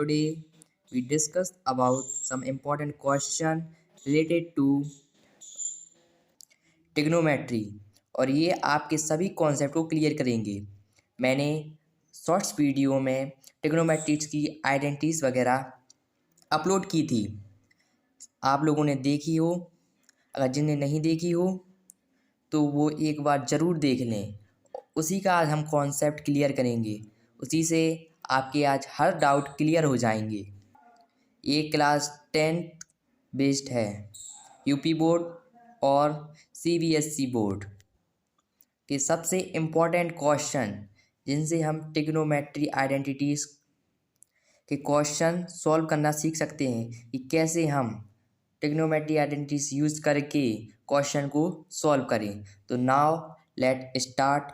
today we discuss about some important question related to trigonometry और ये आपके सभी कॉन्सेप्ट को क्लियर करेंगे। मैंने शॉर्ट्स वीडियो में ट्रिग्नोमेट्रीज की आइडेंटिटीज वगैरह अपलोड की थी, आप लोगों ने देखी हो। अगर जिनने नहीं देखी हो तो वो एक बार ज़रूर देख लें। उसी का आज हम कॉन्सेप्ट क्लियर करेंगे, उसी से आपके आज हर डाउट क्लियर हो जाएंगे। ये क्लास 10th बेस्ड है, यूपी बोर्ड और सीबीएसई बोर्ड के सबसे इम्पोर्टेंट क्वेश्चन जिनसे हम ट्रिग्नोमेट्री आइडेंटिटीज़ के क्वेश्चन सॉल्व करना सीख सकते हैं कि कैसे हम ट्रिग्नोमेट्री आइडेंटिटीज़ यूज़ करके क्वेश्चन को सॉल्व करें। तो now let start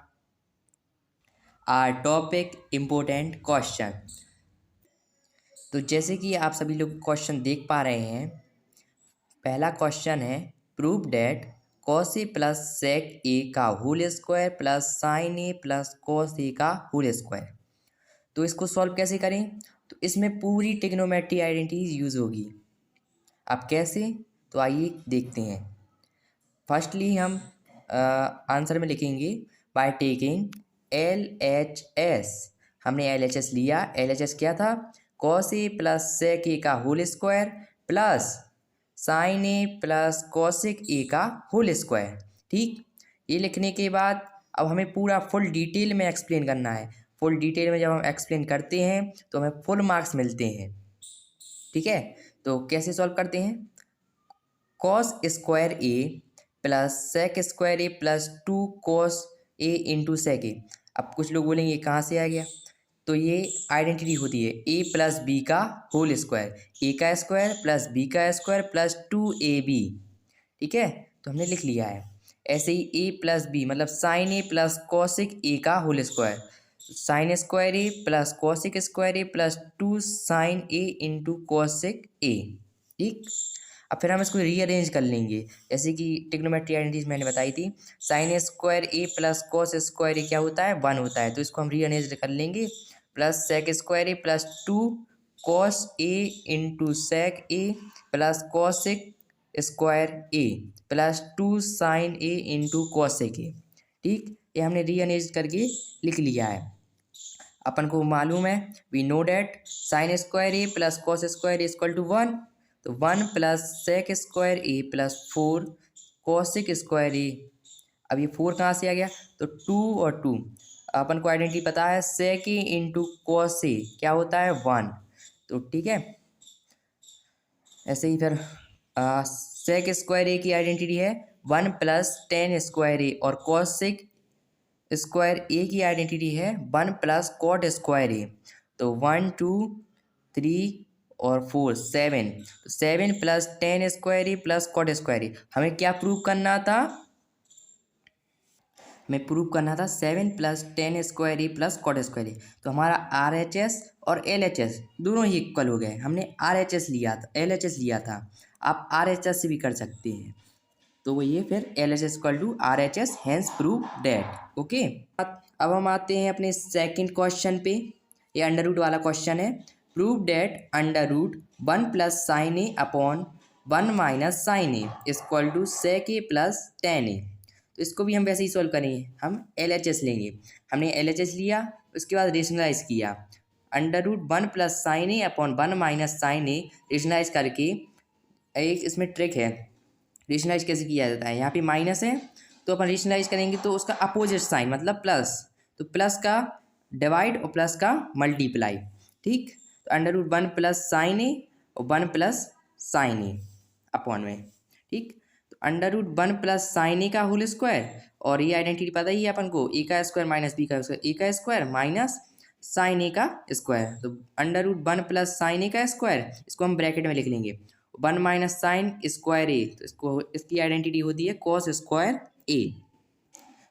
our topic important question. तो जैसे कि आप सभी लोग क्वेश्चन देख पा रहे हैं, पहला क्वेश्चन है prove that cos A plus sec A का whole square plus sine A plus cos A का होल स्क्वायर। तो इसको सॉल्व कैसे करें? तो इसमें पूरी ट्रिग्नोमेट्री आइडेंटिटीज यूज़ होगी। अब कैसे? तो आइए देखते हैं। फर्स्टली हम आंसर में लिखेंगे बाय टेकिंग LHS। हमने LHS लिया। LHS क्या था? Cos A plus sec A का whole square plus sine A plus cosec ए का होल स्क्वायर। ठीक, ये लिखने के बाद अब हमें पूरा फुल डिटेल में एक्सप्लेन करना है। फुल डिटेल में जब हम एक्सप्लेन करते हैं तो हमें फुल मार्क्स मिलते हैं। ठीक है, तो कैसे सॉल्व करते हैं? Cos square A plus sec square A plus 2 cos A into sec ए। अब कुछ लोग बोलेंगे ये कहाँ से आ गया? तो ये आइडेंटिटी होती है ए प्लस बी का होल स्क्वायर, ए का स्क्वायर प्लस बी का स्क्वायर प्लस 2ab। ठीक है, तो हमने लिख लिया है। ऐसे ही ए प्लस बी मतलब साइन ए प्लस कॉसिक ए का whole square, sine square A plus cosec square A plus 2 sign A into cosec ए। ठीक, अब फिर हम इसको रीअरेंज कर लेंगे। जैसे कि ट्रिग्नोमेट्री आइडेंटिटीज मैंने बताई थी, sign square A plus cos square ए क्या होता है? 1 होता है। तो इसको हम रीअरेंज कर लेंगे। Plus sec square A plus 2 cos A into sec A plus cosec square A plus 2 sign A into cosec ए। ठीक, ये हमने रीअरेंज करके लिख लिया है। अपन को मालूम है, we know that sine square A plus cos square A equal to 1। तो 1 plus sec square A plus 4 cosec square A. अब ये 4 कहाँ से आ गया? तो 2 और 2 अपन को आइडेंटिटी पता है, sec A into cos A क्या होता है? 1। तो ठीक है, ऐसे ही फिर सेक स्क्वायर ए की आइडेंटिटी है 1 प्लस टेन स्क्वायर ए और कॉसिक स्क्वायर ए की आइडेंटिटी है 1 प्लस कॉट स्क्वायर ए। तो 1 2 3 और 4 7। तो 7 plus ten square A plus cot square ए। हमें क्या प्रूव करना था? हमें प्रूव करना था 7 plus ten square A plus cot square ए। तो हमारा RHS और LHS दोनों ही इक्वल हो गए। हमने RHS लिया था, LHS लिया था। आप RHS से भी कर सकते हैं। तो वो ये फिर LHS equal to RHS, hence prove that. Okay, अब हम आते हैं अपने सेकंड क्वेश्चन पे। ये अंडर रूट वाला क्वेश्चन है। Prove that under root 1 plus sine A upon 1 minus sine A equal to sec A plus tan A. तो इसको भी हम वैसे ही सॉल्व करेंगे। हम LHS लेंगे। हमने LHS लिया, उसके बाद रेशनलाइज किया। Under root 1 plus sine A upon 1 minus sine A rationalise करके, एक इसमें ट्रिक है, रेशनलाइज कैसे किया जाता है। यहाँ पे माइनस है तो अपन रेशनलाइज करेंगे तो उसका अपोजिट साइन मतलब प्लस, तो प्लस का डिवाइड और प्लस का मल्टीप्लाई। ठीक, तो अंडर रूट 1 प्लस साइन ए और 1 प्लस साइन ए अपॉन में। ठीक, तो अंडर रूट 1 प्लस साइन ए का होल स्क्वायर, और ये आइडेंटिटी पता ही है अपन को, ए का स्क्वायर माइनस बी का स्क्वायर, ए का स्क्वायर माइनस साइन ए का स्क्वायर। तो अंडर रूट 1 प्लस साइन ए का स्क्वायर, इसको हम ब्रैकेट में लिख लेंगे 1 माइनस साइन स्क्वायर ए। तो इसको, इसकी आइडेंटिटी होती है कॉस स्क्वायर ए।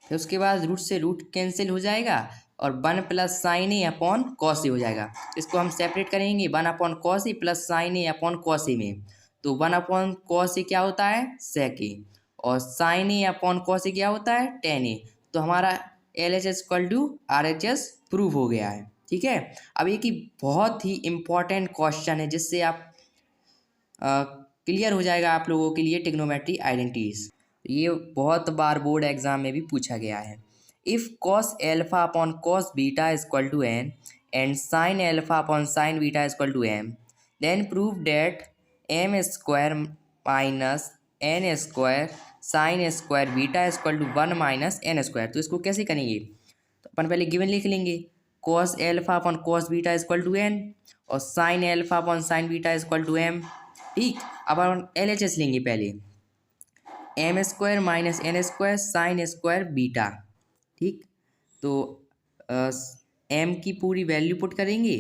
फिर उसके बाद रूट से रूट कैंसिल हो जाएगा और 1 plus sine A upon cos ए हो जाएगा। इसको हम सेपरेट करेंगे 1 upon cos A plus sine A upon cos ए में। तो 1 अपॉन कॉस ए क्या होता है? सेक ए, और sine A upon cos A क्या होता है? Tan A. तो हमारा LHS equal to RHS prove हो गया है। ठीक है। अब एक ही बहुत ही इम्पॉर्टेंट क्वेश्चन है जिससे आप क्लियर हो जाएगा आप लोगों के लिए ट्रिग्नोमेट्री आइडेंटिटीज। ये बहुत बार बोर्ड एग्जाम में भी पूछा गया है। If cos alpha upon cos beta is equal to N and sine alpha upon sine beta is equal to M, then prove that M square minus N square sine square beta is equal to one minus N square. तो इसको कैसे करेंगे? तो अपन पहले given लिख लेंगे, cos alpha upon cos beta is equal to N और sine alpha upon sine beta is equal to M. ठीक, अब अपन LHS लेंगे पहले, M square minus N square sine square beta. ठीक, तो एम की पूरी वैल्यू पुट करेंगे,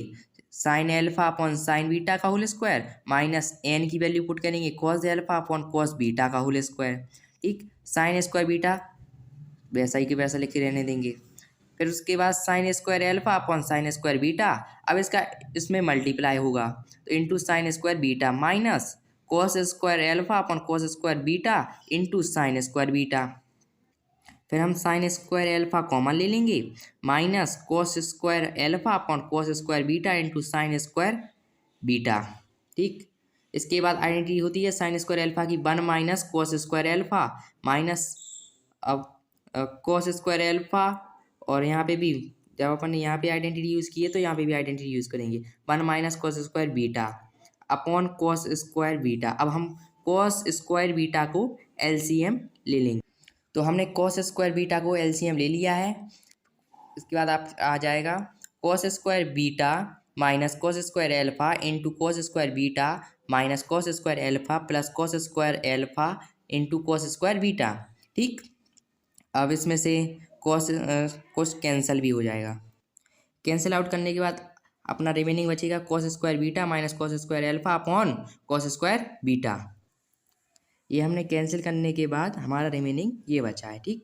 sine alpha upon sine beta का होल स्क्वायर माइनस एन की वैल्यू पुट करेंगे cos alpha upon cos beta का होल स्क्वायर। ठीक, साइन स्क्वायर बीटा वैसा ही के वैसा लिखे रहने देंगे। फिर उसके बाद sine square alpha upon sign square beta, अब इसका इसमें मल्टीप्लाई होगा तो into sine square beta minus cos square alpha upon cos square beta into sine square beta. फिर हम साइन स्क्वायर एल्फा कॉमन ले लेंगे minus cos square alpha upon cos square beta into sine square beta. ठीक, इसके बाद identity होती है sine square alpha की one minus cos square alpha minus अब कॉस स्क्वायर एल्फा, और यहाँ पे भी जब अपन ने यहाँ पे आइडेंटिटी यूज़ की है तो यहाँ पे भी आइडेंटिटी यूज़ करेंगे, one minus cos square beta upon cos square beta. अब हम कॉस स्क्वायर बीटा को LCM ले लेंगे। तो हमने कॉस स्क्वायर बीटा को LCM ले लिया है। इसके बाद आप आ जाएगा cos square beta minus cos square alpha into cos square beta minus cos square alpha plus cos square alpha into cos square beta. ठीक, अब इसमें से कॉस कैंसिल भी हो जाएगा। कैंसिल आउट करने के बाद अपना रिमेनिंग बचेगा cos square beta minus cos square alpha upon cos square beta. ये हमने कैंसिल करने के बाद हमारा रिमेनिंग ये बचा है। ठीक,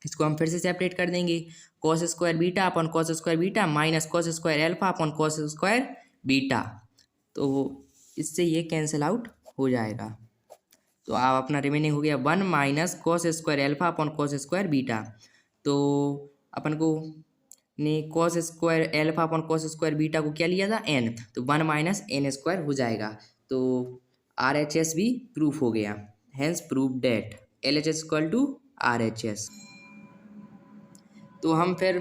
इसको हम फिर से सेपरेट कर देंगे, cos square beta upon cos square beta minus cos square alpha upon cos square beta. तो इससे ये कैंसिल आउट हो जाएगा। तो आप अपना रिमेनिंग हो गया one minus cos square alpha upon cos square beta. तो अपन को ने cos square alpha upon cos square beta को क्या लिया था एन, तो वन माइनस एन स्क्वायर हो जाएगा। तो RHS भी प्रूफ हो गया, hence proof that LHS equal to RHS। तो हम फिर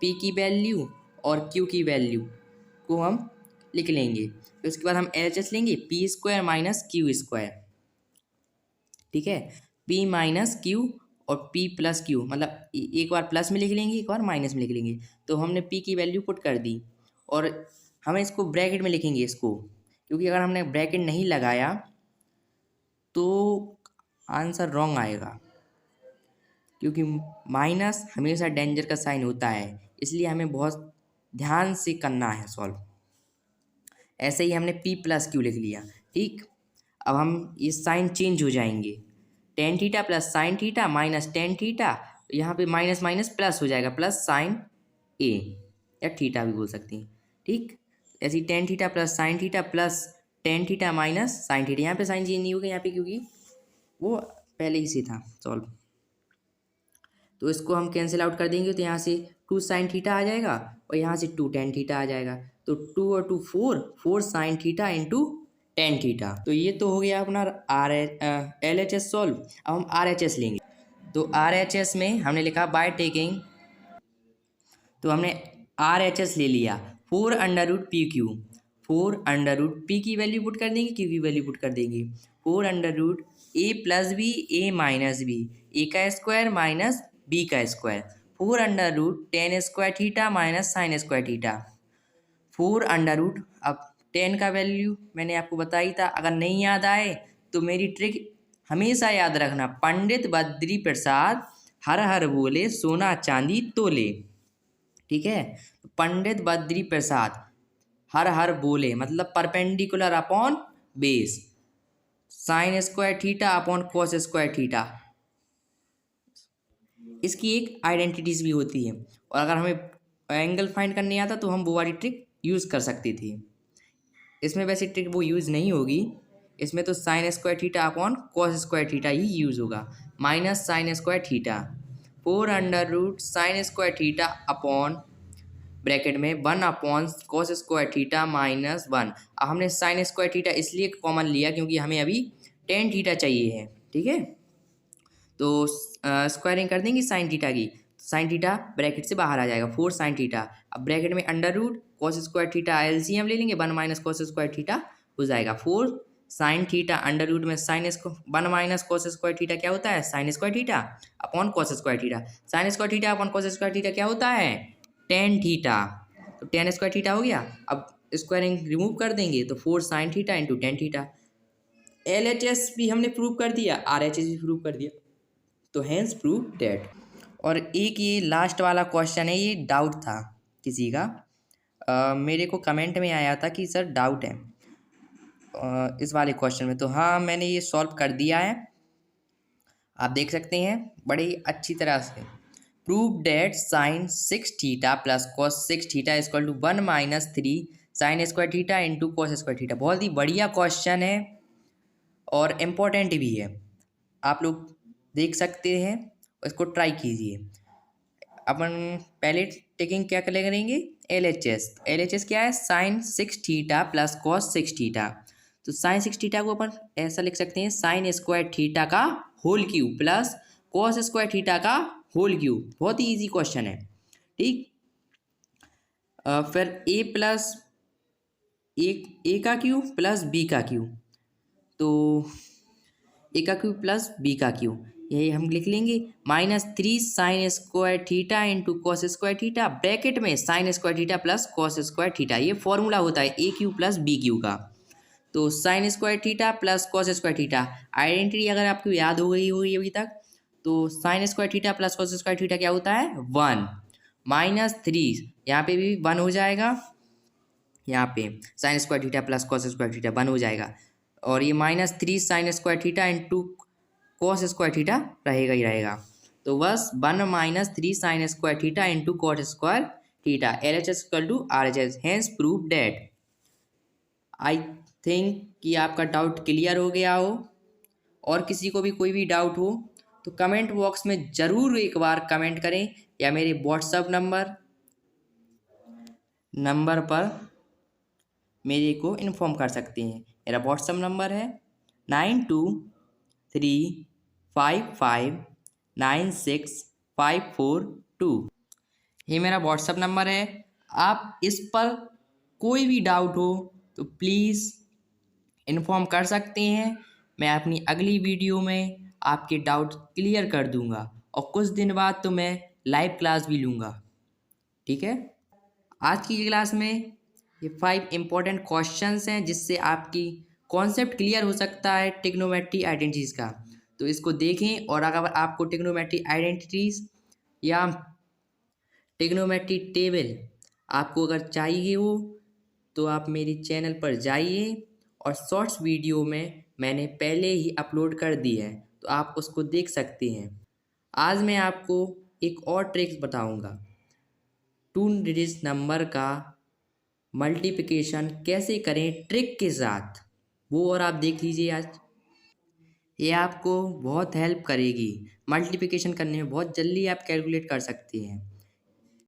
P की वैल्यू और Q की वैल्यू को हम लिख लेंगे। तो उसके बाद हम LHS लेंगे P square minus Q square. ठीक है, P माइनस Q और P प्लस Q, मतलब एक बार प्लस में लिख लेंगे एक बार माइनस में लिख लेंगे। तो हमने P की वैल्यू पुट कर दी और हमें इसको ब्रैकेट में लिखेंगे इसको, क्योंकि अगर हमने ब्रैकेट नहीं लगाया तो आंसर रॉन्ग आएगा, क्योंकि माइनस हमेशा डेंजर का साइन होता है, इसलिए हमें बहुत ध्यान से करना है सॉल्व। ऐसे ही हमने P प्लस Q लिख लिया। ठीक, अब हम ये साइन चेंज हो जाएंगे, tan theta plus sine theta minus tan theta, यहाँ पे माइनस माइनस प्लस हो जाएगा प्लस साइन ए या थीटा भी बोल सकते हैं। ठीक, ऐसे tan theta plus sine theta plus tan theta minus sine theta, यहाँ पे साइन चेंज नहीं होगा यहाँ पे क्योंकि वो पहले ही से था सॉल्व। तो इसको हम कैंसिल आउट कर देंगे तो यहाँ से टू साइन थीटा आ जाएगा और यहाँ से टू टेन थीटा आ जाएगा। तो टू और two four sine theta into tan theta. तो ये तो हो गया अपना LHS सॉल्व। अब हम RHS लेंगे। तो RHS में हमने लिखा बाय टेकिंग, तो हमने RHS ले लिया four under root P Q, four under root P की वैल्यू पुट कर देंगे क्यू की वैल्यू पुट कर देंगे, four under root A plus B A minus B, A का स्क्वायर माइनस बी का square, four under root tan square theta minus sine square theta, four under root. अब tan का value मैंने आपको बताई था, अगर नहीं याद आए तो मेरी ट्रिक हमेशा याद रखना, पंडित बद्री प्रसाद हर हर बोले सोना चांदी तोले। ठीक है, पंडित बद्री प्रसाद हर हर बोले मतलब perpendicular upon base, sign square theta upon cos square theta, इसकी एक आइडेंटिटीज भी होती है। और अगर हमें एंगल फाइंड करने आता तो हम वो वाली ट्रिक यूज़ कर सकते थे। इसमें वैसे ट्रिक वो यूज़ नहीं होगी, इसमें तो sine square theta upon cos square theta ही यूज़ होगा, minus sine square theta, four under root sine square theta upon bracket में 1/cos² -1। अब हमने sin² इसलिए कॉमन लिया क्योंकि हमें अभी tan थीटा चाहिए है, ठीक है। तो स्क्वायरिंग कर देंगे sin थीटा की, sin थीटा ब्रैकेट से बाहर आ जाएगा 4 sin थीटा। अब ब्रैकेट में √cos² एलसीएम ले लेंगे, 1 - cos² हो जाएगा 4 sin थीटा अंडर रूट में (1 - cos² क्या होता है sin² upon cos²। sin² upon cos² क्या होता है tan थीटा। तो tan² हो गया। अब स्क्वायरिंग रिमूव कर देंगे तो 4 sin theta into tan theta. LHS भी हमने प्रूव कर दिया, RHS भी प्रूव कर दिया, तो हैंस प्रूव डेट। और एक ये लास्ट वाला क्वेश्चन है, ये डाउट था किसी का, मेरे को कमेंट में आया था कि सर डाउट है इस वाले क्वेश्चन में। तो हाँ, मैंने ये सॉल्व कर दिया है, आप देख सकते हैं बड़े ही अच्छी तरह से। Prove that sin 6 θ plus cos 6 θ equal to 1 - 3 sin² θ into cos²θ। बहुत ही बढ़िया क्वेश्चन है और इम्पोर्टेंट भी है, आप लोग देख सकते हैं, इसको ट्राई कीजिए। अपन पहले टेकिंग क्या करेंगे LHS क्या है sin 6 θ प्लस cos 6 θ। तो sin 6 θ को अपन ऐसा लिख सकते हैं sin² θ का होल क्यूब प्लस cos² θ का होल क्यूब। बहुत ही इजी क्वेश्चन है, ठीक। फिर ए का क्यूब प्लस बी का क्यूब, तो ए का क्यूब प्लस बी का क्यूब यही हम लिख लेंगे -3 sin² θ इंटू cos²θ ब्रैकेट में sin² θ प्लस cos²θ। ये फॉर्मूला होता है ए क्यूब प्लस बी क्यूब का। तो sin² θ प्लस cos²θ आइडेंटिटी अगर आपको याद हो गई होगी अभी तक, तो sin² θ प्लस cos² क्या होता है 1 -3, यहाँ पे भी 1 हो जाएगा, यहाँ पे sin² θ प्लस cos² 1 हो जाएगा, और ये -3 sin² θ इंटू cos² रहेगा ही रहेगा। तो बस 1 - 3 sin² θ into cos²। LHS equal to RHS, hence prove that. I think कि आपका डाउट क्लियर हो गया हो, और किसी को भी कोई भी डाउट हो तो कमेंट बॉक्स में ज़रूर एक बार कमेंट करें, या मेरे व्हाट्सएप नंबर पर मेरे को इन्फॉर्म कर सकते हैं। मेरा व्हाट्सएप नंबर है 9235596542। ये मेरा व्हाट्सएप नंबर है। आप इस पर कोई भी डाउट हो तो प्लीज़ इन्फॉर्म कर सकते हैं, मैं अपनी अगली वीडियो में आपके डाउट क्लियर कर दूंगा, और कुछ दिन बाद तो मैं लाइव क्लास भी लूँगा, ठीक है। आज की क्लास में ये 5 इम्पोर्टेंट क्वेश्चंस हैं जिससे आपकी कॉन्सेप्ट क्लियर हो सकता है ट्रिग्नोमेट्री आइडेंटिटीज़ का। तो इसको देखें, और अगर आपको ट्रिग्नोमेट्री आइडेंटिटीज़ या ट्रिग्नोमेट्री टेबल आपको अगर चाहिए हो तो आप मेरे चैनल पर जाइए, और शॉर्ट्स वीडियो में मैंने पहले ही अपलोड कर दी है, तो आप उसको देख सकते हैं। आज मैं आपको एक और ट्रिक्स बताऊंगा, 2 डिजिट नंबर का मल्टीप्लिकेशन कैसे करें ट्रिक के साथ, वो और आप देख लीजिए आज। ये आपको बहुत हेल्प करेगी, मल्टीप्लिकेशन करने में बहुत जल्दी आप कैलकुलेट कर सकते हैं।